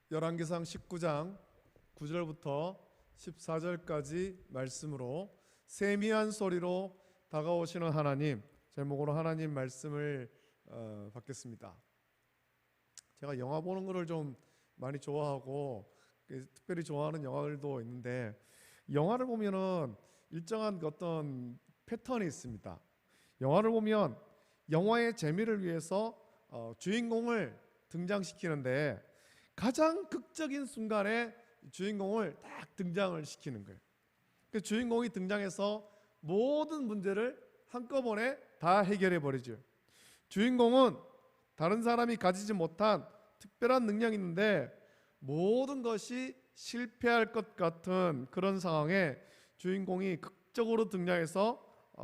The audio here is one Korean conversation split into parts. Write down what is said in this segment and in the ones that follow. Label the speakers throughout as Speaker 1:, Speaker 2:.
Speaker 1: 열왕기상 19장 9절부터 14절까지 말씀으로 세미한 소리로 다가오시는 하나님, 제목으로 하나님 말씀을 받겠습니다. 제가 영화 보는 것을 좀 많이 좋아하고 특별히 좋아하는 영화들도 있는데, 영화를 보면은 일정한 어떤 패턴이 있습니다. 영화를 보면 영화의 재미를 위해서 주인공을 등장시키는데, 가장 극적인 순간에 주인공을 딱 등장을 시키는 거예요. 그 주인공이 등장해서 모든 문제를 한꺼번에 다 해결해 버리죠. 주인공은 다른 사람이 가지지 못한 특별한 능력이 있는데, 모든 것이 실패할 것 같은 그런 상황에 주인공이 극적으로 등장해서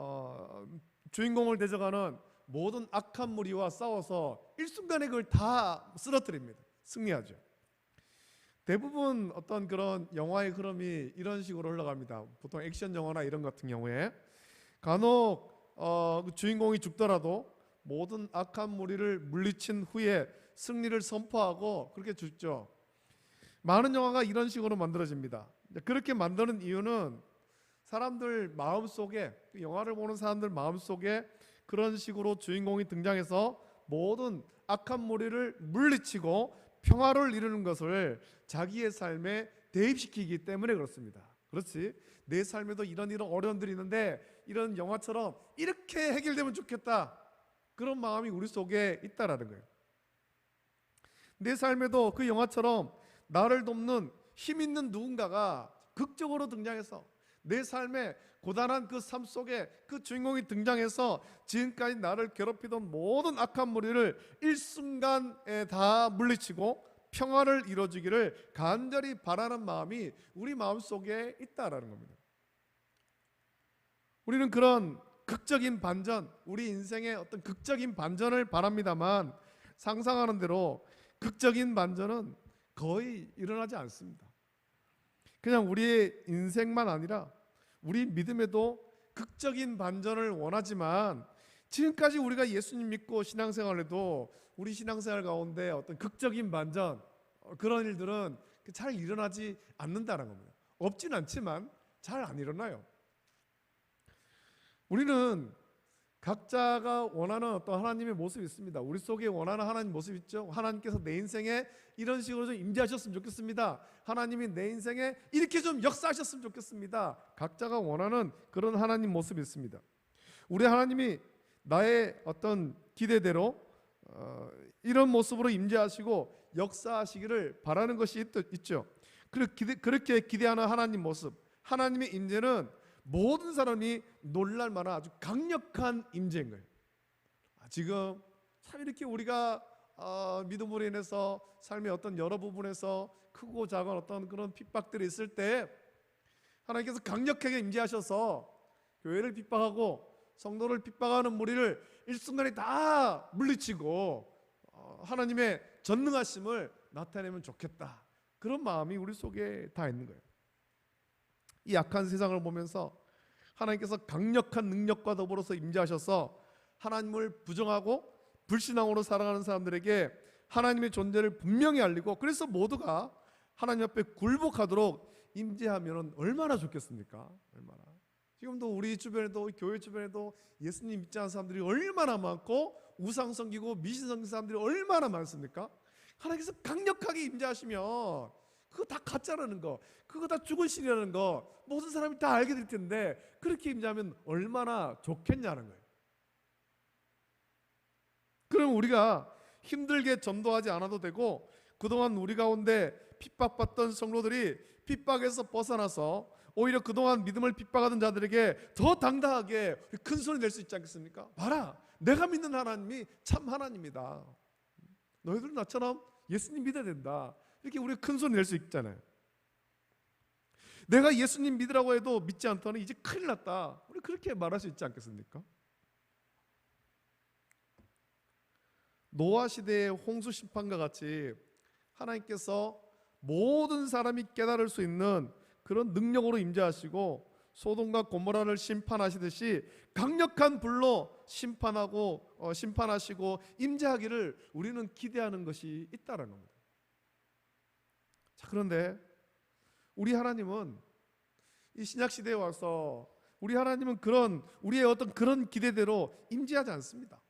Speaker 1: 주인공을 대적하는 모든 악한 무리와 싸워서 일순간에 그걸 다 쓰러뜨립니다. 승리하죠. 대부분 어떤 그런 영화의 흐름이 이런 식으로 흘러갑니다. 보통 액션 영화나 이런 같은 경우에 간혹 그 주인공이 죽더라도 모든 악한 무리를 물리친 후에 승리를 선포하고 그렇게 죽죠. 많은 영화가 이런 식으로 만들어집니다. 그렇게 만드는 이유는 사람들 마음속에, 영화를 보는 사람들 마음속에 그런 식으로 주인공이 등장해서 모든 악한 무리를 물리치고 평화를 이루는 것을 자기의 삶에 대입시키기 때문에 그렇습니다. 그렇지, 내 삶에도 이런 어려움들이 있는데 이런 영화처럼 이렇게 해결되면 좋겠다, 그런 마음이 우리 속에 있다라는 거예요. 내 삶에도 그 영화처럼 나를 돕는 힘 있는 누군가가 극적으로 등장해서 내 삶의 고단한 그 삶 속에 그 주인공이 등장해서 지금까지 나를 괴롭히던 모든 악한 무리를 일순간에 다 물리치고 평화를 이루어주기를 간절히 바라는 마음이 우리 마음속에 있다라는 겁니다. 우리는 그런 극적인 반전, 우리 인생의 어떤 극적인 반전을 바랍니다만, 상상하는 대로 극적인 반전은 거의 일어나지 않습니다. 그냥 우리의 인생만 아니라 우리 믿음에도 극적인 반전을 원하지만, 지금까지 우리가 예수님 믿고 신앙생활해도 우리 신앙생활 가운데 어떤 극적인 반전, 그런 일들은 잘 일어나지 않는다는 겁니다. 없진 않지만 잘 안 일어나요. 우리는 각자가 원하는 어떤 하나님의 모습이 있습니다. 우리 속에 원하는 하나님 모습 있죠. 하나님께서 내 인생에 이런 식으로 좀 임재하셨으면 좋겠습니다. 하나님이 내 인생에 이렇게 좀 역사하셨으면 좋겠습니다. 각자가 원하는 그런 하나님 모습이 있습니다. 우리 하나님이 나의 어떤 기대대로 이런 모습으로 임재하시고 역사하시기를 바라는 것이 있죠. 그렇게 기대하는 하나님 모습, 하나님의 임재는 모든 사람이 놀랄 만한 아주 강력한 임재인 거예요. 지금 참 이렇게 우리가 믿음으로 인해서 삶의 어떤 여러 부분에서 크고 작은 어떤 그런 핍박들이 있을 때 하나님께서 강력하게 임재하셔서 교회를 핍박하고 성도를 핍박하는 무리를 일순간에 다 물리치고 하나님의 전능하심을 나타내면 좋겠다, 그런 마음이 우리 속에 다 있는 거예요. 이 악한 세상을 보면서 하나님께서 강력한 능력과 더불어서 임재하셔서 하나님을 부정하고 불신앙으로 살아가는 사람들에게 하나님의 존재를 분명히 알리고, 그래서 모두가 하나님 앞에 굴복하도록 임재하면 얼마나 좋겠습니까? 얼마나. 지금도 우리 주변에도, 교회 주변에도 예수님 믿지 않는 사람들이 얼마나 많고 우상 섬기고 미신 섬기는 사람들이 얼마나 많습니까? 하나님께서 강력하게 임재하시면 그거 다 가짜라는 거, 그거 다 죽은 신이라는 거 모든 사람이 다 알게 될 텐데, 그렇게 임재하면 얼마나 좋겠냐는 거예요. 그럼 우리가 힘들게 전도하지 않아도 되고, 그동안 우리 가운데 핍박받던 성도들이 핍박에서 벗어나서 오히려 그동안 믿음을 핍박하던 자들에게 더 당당하게 큰 소리 낼 수 있지 않겠습니까? 봐라, 내가 믿는 하나님이 참 하나님이다, 너희들은 나처럼 예수님 믿어야 된다, 이렇게 우리가 큰 소리 낼 수 있잖아요. 내가 예수님 믿으라고 해도 믿지 않다는 이제 큰일 났다, 우리 그렇게 말할 수 있지 않겠습니까? 노아 시대의 홍수 심판과 같이 하나님께서 모든 사람이 깨달을 수 있는 그런 능력으로 임재하시고 소돔과 고모라를 심판하시듯이 강력한 불로 심판하시고 임재하기를 우리는 기대하는 것이 있다라는 겁니다. 자, 그런데 우리 하나님은 이 신약 시대에 와서 우리 하나님은 우리의 어떤 그런 기대대로 임재하지 않습니다.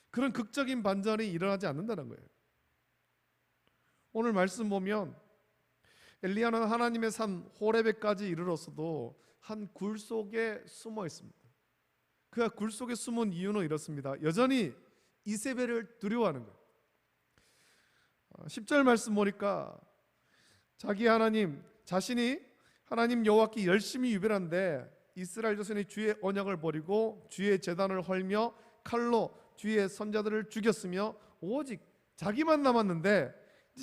Speaker 1: 그런 극적인 반전이 일어나지 않는다는 거예요. 오늘 말씀 보면 엘리야는 하나님의 산 호레베까지 이르렀어도 한 굴 속에 숨어 있습니다. 그가 굴 속에 숨은 이유는 이렇습니다. 여전히 이세벨을 두려워하는 거예요. 10절 말씀 보니까 자기 하나님 자신이 하나님 여호와께 열심히 유별한데 이스라엘 자손이 주의 언약을 버리고 주의 제단을 헐며 칼로 주의 선자들을 죽였으며 오직 자기만 남았는데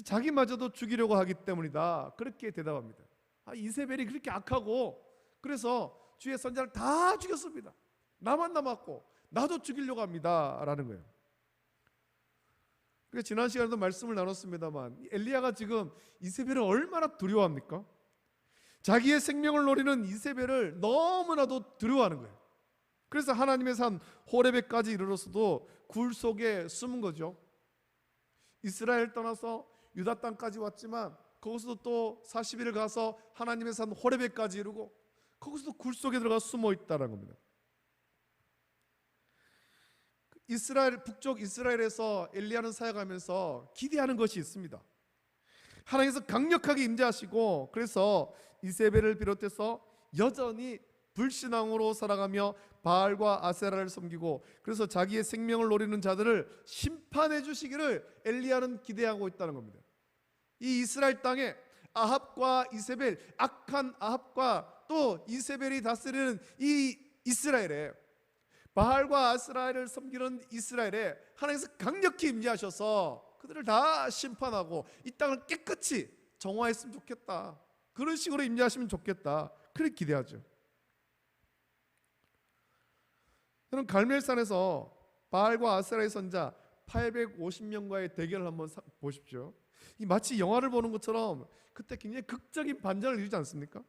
Speaker 1: 자기마저도 죽이려고 하기 때문이다. 그렇게 대답합니다. 이세벨이 그렇게 악하고 그래서 주의 선자를 다 죽였습니다. 나만 남았고 나도 죽이려고 합니다 라는 거예요. 그래서 지난 시간에도 말씀을 나눴습니다만 엘리야가 지금 이세벨을 얼마나 두려워합니까? 자기의 생명을 노리는 이세벨을 너무나도 두려워하는 거예요. 그래서 하나님의 산 호레베까지 이르렀어도 굴 속에 숨은 거죠. 이스라엘 떠나서 유다 땅까지 왔지만 거기서도 또 40일을 가서 하나님의 산 호레베까지 이르고 거기서도 굴 속에 들어가 숨어 있다는 겁니다. 북쪽 이스라엘에서 엘리야는 사역하면서 기대하는 것이 있습니다. 하나님께서 강력하게 임재하시고 그래서 이세벨을 비롯해서 여전히 불신앙으로 살아가며 바알과 아세라를 섬기고 그래서 자기의 생명을 노리는 자들을 심판해 주시기를 엘리야는 기대하고 있다는 겁니다. 이 이스라엘 땅에 아합과 이세벨, 악한 아합과 또 이세벨이 다스리는 이 이스라엘에 바알과 아스라엘을 섬기는 이스라엘에 하나님께서 강력히 임재하셔서 그들을 다 심판하고 이 땅을 깨끗이 정화했으면 좋겠다. 그런 식으로 임재하시면 좋겠다. 그렇게 기대하죠. 여러분 갈멜산에서 바알과 아스라엘 선자 850명과의 대결을 한번 보십시오. 이 마치 영화를 보는 것처럼 그때 굉장히 극적인 반전을 이루지 않습니까?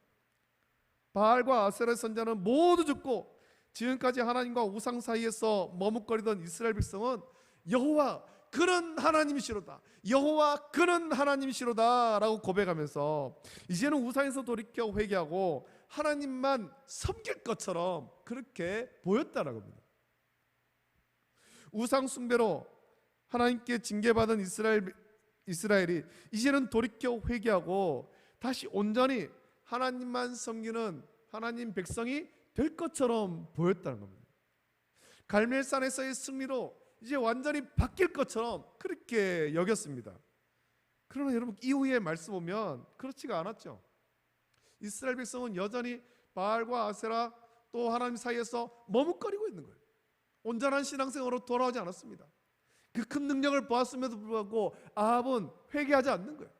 Speaker 1: 바알과 아세라 선자는 모두 죽고 지금까지 하나님과 우상 사이에서 머뭇거리던 이스라엘 백성은 여호와 그는 하나님이시로다, 여호와 그는 하나님이시로다 라고 고백하면서 이제는 우상에서 돌이켜 회개하고 하나님만 섬길 것처럼 그렇게 보였다는 겁니다. 우상 숭배로 하나님께 징계받은 이스라엘이 이제는 돌이켜 회개하고 다시 온전히 하나님만 섬기는 하나님 백성이 될 것처럼 보였다는 겁니다. 갈멜산에서의 승리로 이제 완전히 바뀔 것처럼 그렇게 여겼습니다. 그러나 여러분 이후의 말씀 보면 그렇지가 않았죠. 이스라엘 백성은 여전히 바알과 아세라 또 하나님 사이에서 머뭇거리고 있는 거예요. 온전한 신앙생활로 돌아오지 않았습니다. 그 큰 능력을 보았음에도 불구하고 아합은 회개하지 않는 거예요.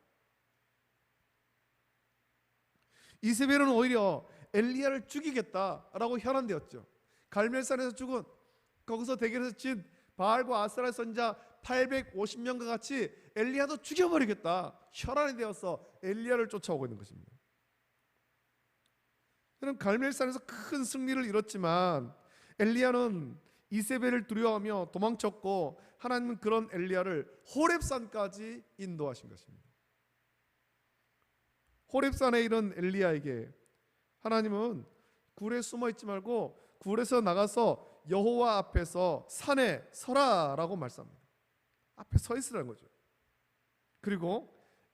Speaker 1: 이세벨은 오히려 엘리야를 죽이겠다라고 현안되었죠. 갈멜산에서 죽은 거기서 대결에서 진 바알과 아스라 선자 850명과 같이 엘리야도 죽여버리겠다 혈안이 되어서 엘리야를 쫓아오고 있는 것입니다. 그럼 갈멜산에서 큰 승리를 이뤘지만 엘리야는 이세벨을 두려워하며 도망쳤고 하나님은 그런 엘리야를 호렙산까지 인도하신 것입니다. 호렙산에 이른 엘리야에게 하나님은 굴에 숨어 있지 말고 굴에서 나가서 여호와 앞에서 산에 서라라고 말씀합니다. 앞에 서 있으라는 거죠. 그리고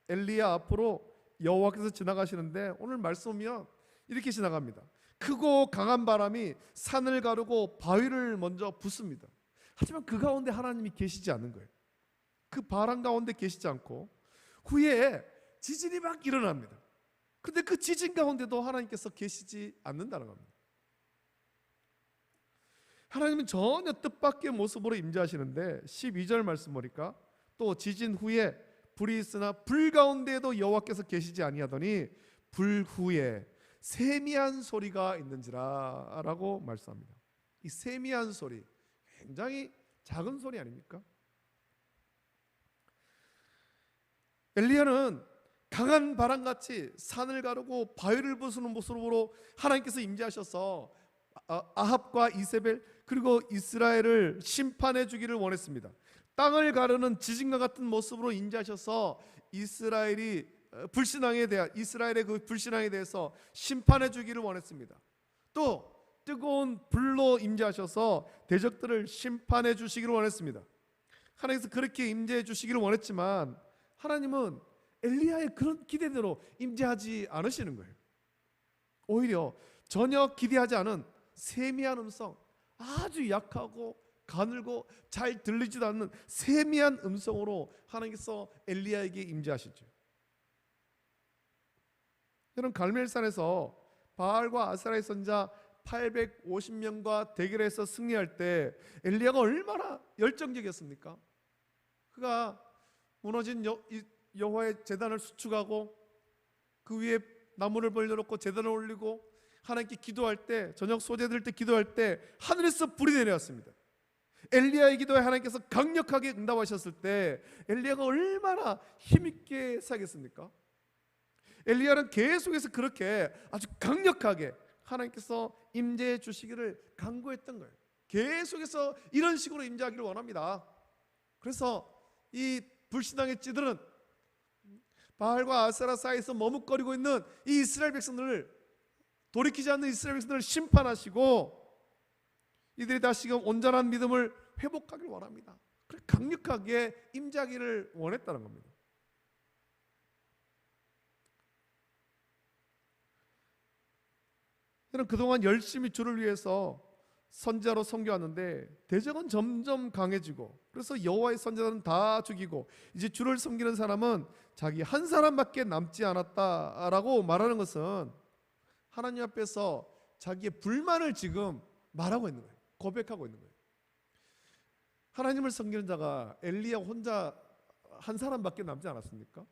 Speaker 1: 엘리야 앞으로 여호와께서 지나가시는데 오늘 말씀 보면 이렇게 지나갑니다. 크고 강한 바람이 산을 가르고 바위를 먼저 붓습니다. 하지만 그 가운데 하나님이 계시지 않는 거예요. 그 바람 가운데 계시지 않고 후에 지진이 막 일어납니다. 근데 그 지진 가운데도 하나님께서 계시지 않는다는 겁니다. 하나님은 전혀 뜻밖의 모습으로 임재하시는데 12절 말씀 보니까 또 지진 후에 불이 있으나 불 가운데에도 여호와께서 계시지 아니하더니 불 후에 세미한 소리가 있는지라 라고 말씀합니다. 이 세미한 소리 굉장히 작은 소리 아닙니까? 엘리야는 강한 바람같이 산을 가르고 바위를 부수는 모습으로 하나님께서 임재하셔서 아합과 이세벨 그리고 이스라엘을 심판해 주기를 원했습니다. 땅을 가르는 지진과 같은 모습으로 임재하셔서 이스라엘의 그 불신앙에 대해서 심판해 주기를 원했습니다. 또 뜨거운 불로 임재하셔서 대적들을 심판해 주시기를 원했습니다. 하나님께서 그렇게 임재해 주시기를 원했지만 하나님은 엘리야의 그런 기대대로 임재하지 않으시는 거예요. 오히려 전혀 기대하지 않은 세미한 음성, 아주 약하고 가늘고 잘 들리지도 않는 세미한 음성으로 하나님께서 엘리야에게 임재하시죠. 여러분, 갈멜산에서 바알과 아세라의 선자 850명과 대결해서 승리할 때 엘리야가 얼마나 열정적이었습니까? 그가 무너진 여호와의 제단을 수축하고 그 위에 나무를 벌려놓고 제단을 올리고 하나님께 기도할 때, 저녁 소재 들 때 기도할 때 하늘에서 불이 내려왔습니다. 엘리야의 기도에 하나님께서 강력하게 응답하셨을 때 엘리야가 얼마나 힘있게 사겠습니까? 엘리야는 계속해서 그렇게 아주 강력하게 하나님께서 임재해 주시기를 간구했던 거예요. 계속해서 이런 식으로 임재하기를 원합니다. 그래서 이 불신앙의 찌들은 바알과 아세라 사이에서 머뭇거리고 있는 이 이스라엘 백성들을, 돌이키지 않는 이스라엘 백성들을 심판하시고 이들이 다시금 온전한 믿음을 회복하기를 원합니다. 그래 강력하게 임재하기를 원했다는 겁니다. 저는 그동안 열심히 주를 위해서 선지자로 섬겨왔는데 대적은 점점 강해지고, 그래서 여호와의 선지자는 다 죽이고 이제 주를 섬기는 사람은 자기 한 사람밖에 남지 않았다라고 말하는 것은 하나님 앞에서 자기의 불만을 지금 말하고 있는 거예요. 고백하고 있는 거예요. 하나님을 섬기는 자가 엘리야 혼자 한 사람밖에 남지 않았습니까?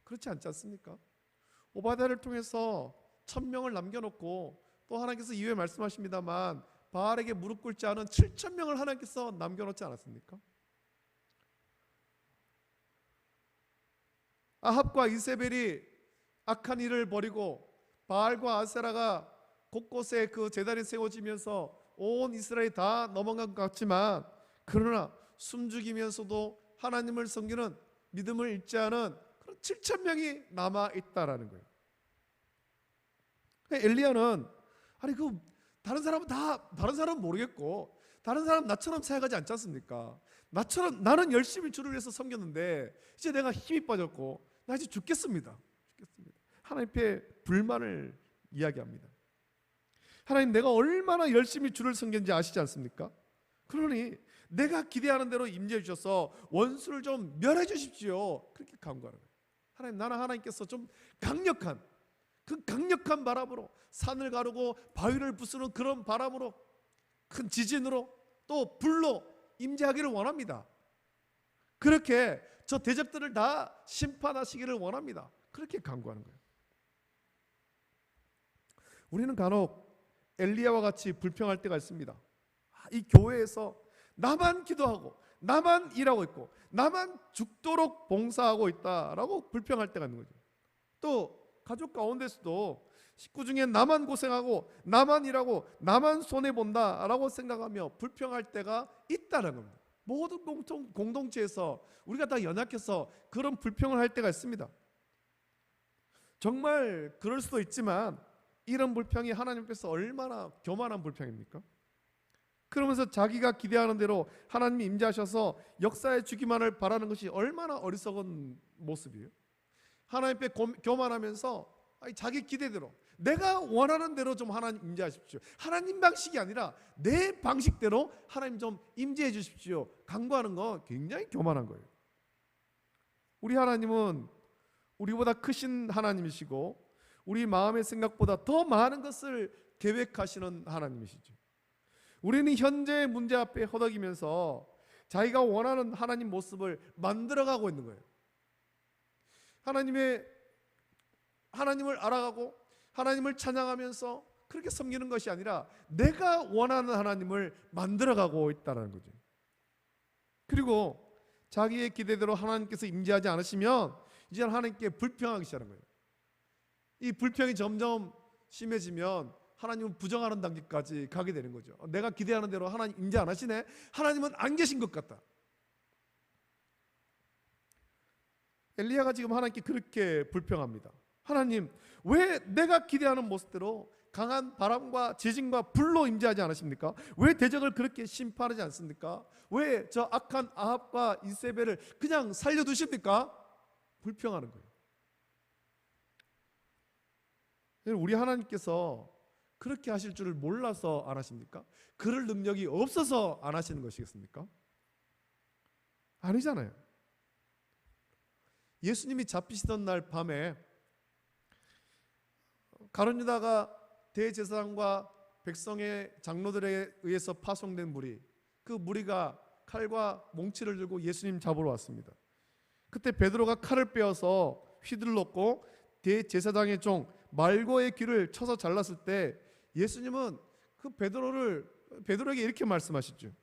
Speaker 1: 그렇지 않지 않습니까? 오바댜를 통해서 1000명을 남겨놓고 또 하나님께서 이후에 말씀하십니다만 바알에게 무릎 꿇지 않은 7000명을 하나님께서 남겨놓지 않았습니까? 아합과 이세벨이 악한 일을 벌이고 바알과 아세라가 곳곳에 그 제단이 세워지면서 온 이스라엘이 다 넘어간 것 같지만, 그러나 숨죽이면서도 하나님을 섬기는 믿음을 잃지 않은 그런 7000명이 남아있다라는 거예요. 엘리야는 다른 사람은 모르겠고 다른 사람 나처럼 생각하지 않지 않습니까? 나는 열심히 주를 위해서 섬겼는데 이제 내가 힘이 빠졌고 나 이제 죽겠습니다. 하나님 앞에 불만을 이야기합니다. 하나님, 내가 얼마나 열심히 주를 섬겼는지 아시지 않습니까? 그러니 내가 기대하는 대로 임재해 주셔서 원수를 좀 멸해 주십시오. 그렇게 간구하는 거예요. 하나님, 나는 하나님께서 좀 강력한 바람으로, 산을 가르고 바위를 부수는 그런 바람으로, 큰 지진으로, 또 불로 임재하기를 원합니다. 그렇게 저 대적들을 다 심판하시기를 원합니다. 그렇게 간구하는 거예요. 우리는 간혹 엘리야와 같이 불평할 때가 있습니다. 이 교회에서 나만 기도하고 나만 일하고 있고 나만 죽도록 봉사하고 있다라고 불평할 때가 있는 거죠. 또 가족 가운데서도 식구 중에 나만 고생하고 나만 일하고 나만 손해본다라고 생각하며 불평할 때가 있다는 겁니다. 모든 공동체에서 우리가 다 연약해서 그런 불평을 할 때가 있습니다. 정말 그럴 수도 있지만 이런 불평이 하나님께서 얼마나 교만한 불평입니까? 그러면서 자기가 기대하는 대로 하나님이 임재하셔서 역사해 주기만을 바라는 것이 얼마나 어리석은 모습이에요. 하나님 앞에 교만하면서 자기 기대대로, 내가 원하는 대로 좀 하나님 임재하십시오, 하나님 방식이 아니라 내 방식대로 하나님 좀 임재해 주십시오, 간구하는 거 굉장히 교만한 거예요. 우리 하나님은 우리보다 크신 하나님이시고 우리 마음의 생각보다 더 많은 것을 계획하시는 하나님이시죠. 우리는 현재의 문제 앞에 허덕이면서 자기가 원하는 하나님 모습을 만들어가고 있는 거예요. 하나님을 알아가고 하나님을 찬양하면서 그렇게 섬기는 것이 아니라 내가 원하는 하나님을 만들어가고 있다는 거죠. 그리고 자기의 기대대로 하나님께서 임재하지 않으시면 이제 하나님께 불평하기 시작하는 거예요. 이 불평이 점점 심해지면 하나님은 부정하는 단계까지 가게 되는 거죠. 내가 기대하는 대로 하나님 임재 안 하시네, 하나님은 안 계신 것 같다. 엘리야가 지금 하나님께 그렇게 불평합니다. 하나님, 왜 내가 기대하는 모습대로 강한 바람과 지진과 불로 임재하지 않으십니까? 왜 대적을 그렇게 심판하지 않습니까? 왜 저 악한 아합과 이세벨을 그냥 살려두십니까? 불평하는 거예요. 우리 하나님께서 그렇게 하실 줄을 몰라서 안 하십니까? 그럴 능력이 없어서 안 하시는 것이겠습니까? 아니잖아요. 예수님이 잡히시던 날 밤에 가룟 유다가 대제사장과 백성의 장로들에 의해서 파송된 무리, 그 무리가 칼과 몽치를 들고 예수님 잡으러 왔습니다. 그때 베드로가 칼을 빼어서 휘둘렀고 대제사장의 종 말고의 귀를 쳐서 잘랐을 때 예수님은 그 베드로에게 이렇게 말씀하시죠.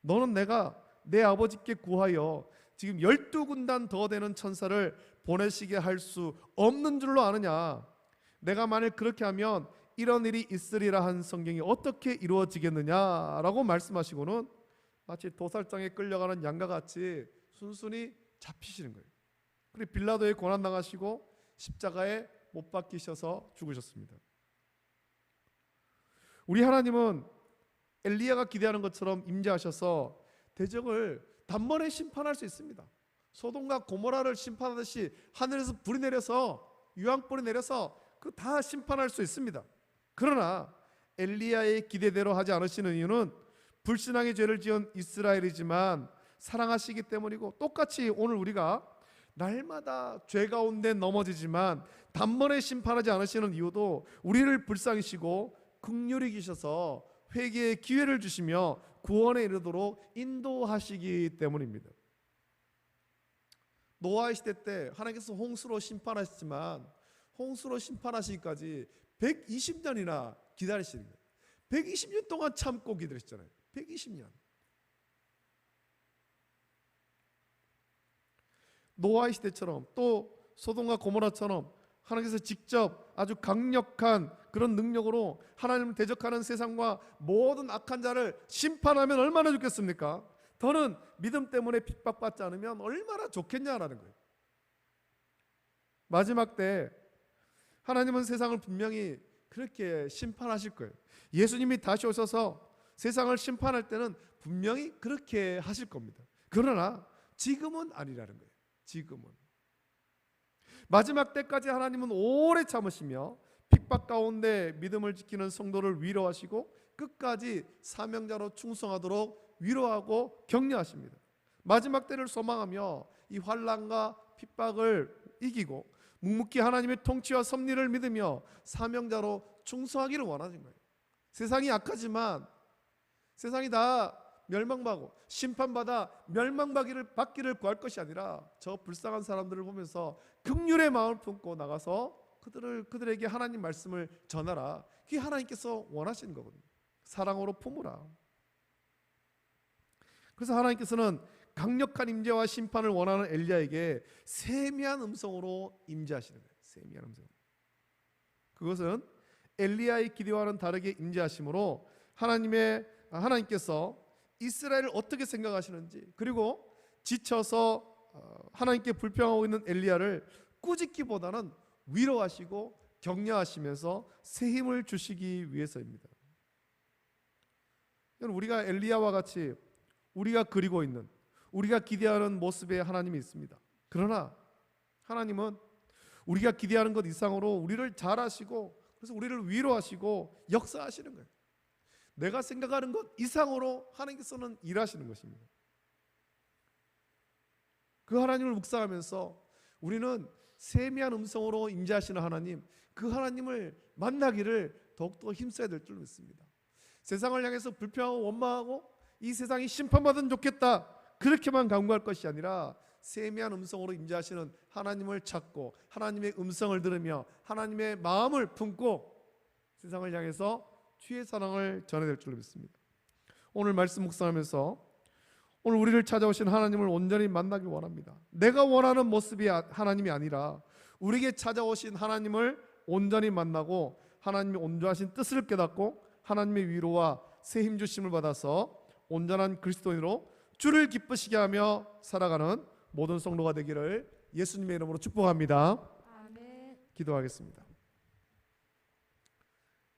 Speaker 1: 너는 내가 내 아버지께 구하여 지금 12군단 더 되는 천사를 보내시게 할 수 없는 줄로 아느냐? 내가 만일 그렇게 하면 이런 일이 있으리라 한 성경이 어떻게 이루어지겠느냐라고 말씀하시고는 마치 도살장에 끌려가는 양과 같이 순순히 잡히시는 거예요. 그리고 빌라도에 고난당하시고 십자가에 못 박히셔서 죽으셨습니다. 우리 하나님은 엘리야가 기대하는 것처럼 임재하셔서 대적을 단번에 심판할 수 있습니다. 소돔과 고모라를 심판하듯이 하늘에서 불이 내려서 유황불이 내려서 그 다 심판할 수 있습니다. 그러나 엘리야의 기대대로 하지 않으시는 이유는 불신앙의 죄를 지은 이스라엘이지만 사랑하시기 때문이고, 똑같이 오늘 우리가 날마다 죄 가운데 넘어지지만 단번에 심판하지 않으시는 이유도 우리를 불쌍히시고 긍휼히 계셔서 회개의 기회를 주시며 구원에 이르도록 인도하시기 때문입니다. 노아의 시대 때 하나님께서 홍수로 심판하셨지만 홍수로 심판하시기까지 120년이나 기다리시는 거예요. 120년 동안 참고 기다리셨잖아요. 120년. 노아의 시대처럼 또 소돔과 고모라처럼 하나님께서 직접 아주 강력한 그런 능력으로 하나님을 대적하는 세상과 모든 악한 자를 심판하면 얼마나 좋겠습니까? 더는 믿음 때문에 핍박받지 않으면 얼마나 좋겠냐라는 거예요. 마지막 때 하나님은 세상을 분명히 그렇게 심판하실 거예요. 예수님이 다시 오셔서 세상을 심판할 때는 분명히 그렇게 하실 겁니다. 그러나 지금은 아니라는 거예요. 지금은. 마지막 때까지 하나님은 오래 참으시며 핍박 가운데 믿음을 지키는 성도를 위로하시고 끝까지 사명자로 충성하도록 위로하고 격려하십니다. 마지막 때를 소망하며 이 환난과 핍박을 이기고 묵묵히 하나님의 통치와 섭리를 믿으며 사명자로 충성하기를 원하는 거예요. 세상이 악하지만 세상이 다 멸망받고 심판받아 받기를 구할 것이 아니라 저 불쌍한 사람들을 보면서 긍휼의 마음을 품고 나가서 그들에게 하나님 말씀을 전하라. 그게 하나님께서 원하시는 거거든요. 사랑으로 품으라. 그래서 하나님께서는 강력한 임재와 심판을 원하는 엘리야에게 세미한 음성으로 임재하시는 거예요. 세미한 음성. 그것은 엘리야의 기대와는 다르게 임재하심으로 하나님께서 이스라엘을 어떻게 생각하시는지, 그리고 지쳐서 하나님께 불평하고 있는 엘리야를 꾸짖기보다는 위로하시고 격려하시면서 새 힘을 주시기 위해서입니다. 우리가 엘리야와 같이 우리가 그리고 있는, 우리가 기대하는 모습의 하나님이 있습니다. 그러나 하나님은 우리가 기대하는 것 이상으로 우리를 잘 아시고, 그래서 우리를 위로하시고 역사하시는 거예요. 내가 생각하는 것 이상으로 하나님께서는 일하시는 것입니다. 그 하나님을 묵상하면서 우리는 세미한 음성으로 임재하시는 하나님, 그 하나님을 만나기를 더욱더 힘써야 될 줄 믿습니다. 세상을 향해서 불평하고 원망하고 이 세상이 심판받으면 좋겠다, 그렇게만 간구할 것이 아니라 세미한 음성으로 임재하시는 하나님을 찾고 하나님의 음성을 들으며 하나님의 마음을 품고 세상을 향해서 주의 사랑을 전해야 될 줄 믿습니다. 오늘 말씀 묵상하면서 오늘 우리를 찾아오신 하나님을 온전히 만나기 원합니다. 내가 원하는 모습이 하나님이 아니라 우리에게 찾아오신 하나님을 온전히 만나고 하나님의 온전하신 뜻을 깨닫고 하나님의 위로와 새 힘 주심을 받아서 온전한 그리스도인으로 주를 기쁘시게 하며 살아가는 모든 성도가 되기를 예수님의 이름으로 축복합니다.
Speaker 2: 아멘.
Speaker 1: 기도하겠습니다.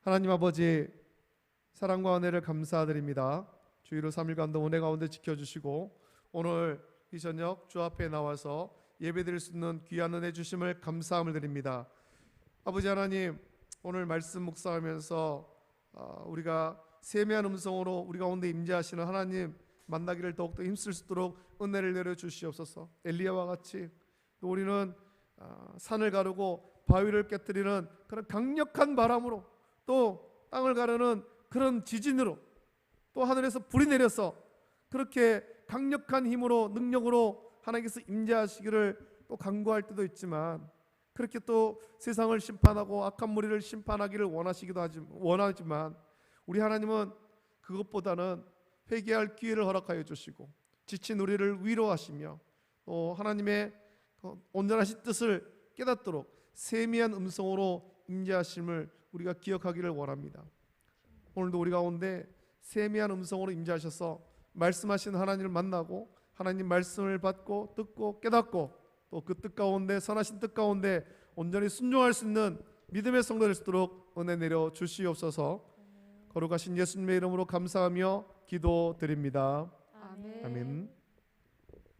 Speaker 1: 하나님 아버지, 사랑과 은혜를 감사드립니다. 주일을 3일간도 은혜 가운데 지켜주시고 오늘 이 저녁 주 앞에 나와서 예배드릴 수 있는 귀한 은혜 주심을 감사함을 드립니다. 아버지 하나님, 오늘 말씀 묵상하면서 우리가 세미한 음성으로 우리 가운데 임재하시는 하나님 만나기를 더욱더 힘쓸 수 있도록 은혜를 내려주시옵소서. 엘리야와 같이 또 우리는 산을 가르고 바위를 깨뜨리는 그런 강력한 바람으로, 또 땅을 가르는 그런 지진으로, 또 하늘에서 불이 내려서 그렇게 강력한 힘으로 능력으로 하나님께서 임재하시기를 또 간구할 때도 있지만, 그렇게 또 세상을 심판하고 악한 무리를 심판하기를 원하지만 우리 하나님은 그것보다는 회개할 기회를 허락하여 주시고 지친 우리를 위로하시며 또 하나님의 온전하신 뜻을 깨닫도록 세미한 음성으로 임재하심을 우리가 기억하기를 원합니다. 오늘도 우리 가운데 세미한 음성으로 임재하셔서 말씀하신 하나님을 만나고 하나님 말씀을 받고 듣고 깨닫고 또 그 뜻 가운데, 선하신 뜻 가운데 온전히 순종할 수 있는 믿음의 성도 될 수 있도록 은혜 내려 주시옵소서. 거룩하신 예수님의 이름으로 감사하며 기도드립니다.
Speaker 2: 아멘.
Speaker 1: 아멘.